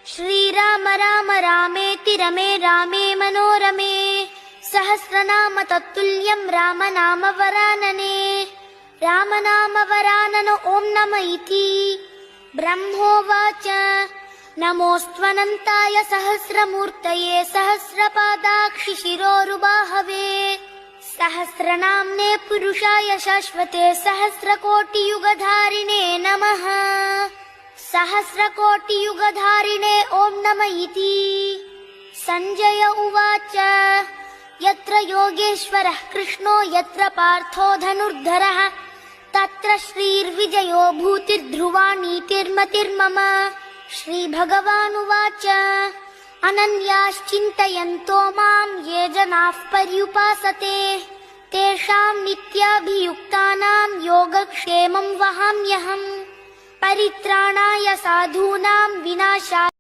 श्रीराम राम रामेति रमे रामे मनोरमे सहस्रनाम तत्तुल्यं रामनाम वरानने रामनाम वरानन ॐ नम इति ब्रह्मोवाच नमोऽस्त्वनन्ताय सहस्रमूर्तये सहस्रपादाक्षि शिरोरुबाहवे सहस्रनाम्ने पुरुषाय शाश्वते सहस्रकोटियुगधारिणे नमः सहस्रकोटियुगधारिणे ॐ नम इति सञ्जय उवाच यत्र योगेश्वरः कृष्णो यत्र पार्थो धनुर्धरः तत्र श्रीर्विजयो भूतिर्ध्रुवा नीतिर्मतिर्मम श्रीभगवानुवाच अनन्याश्चिन्तयन्तो मां ये जनाः पर्युपासते तेषां नित्याभियुक्तानां योगक्षेमं वहाम्यहम् परित्राणाय साधूनां विनाशाय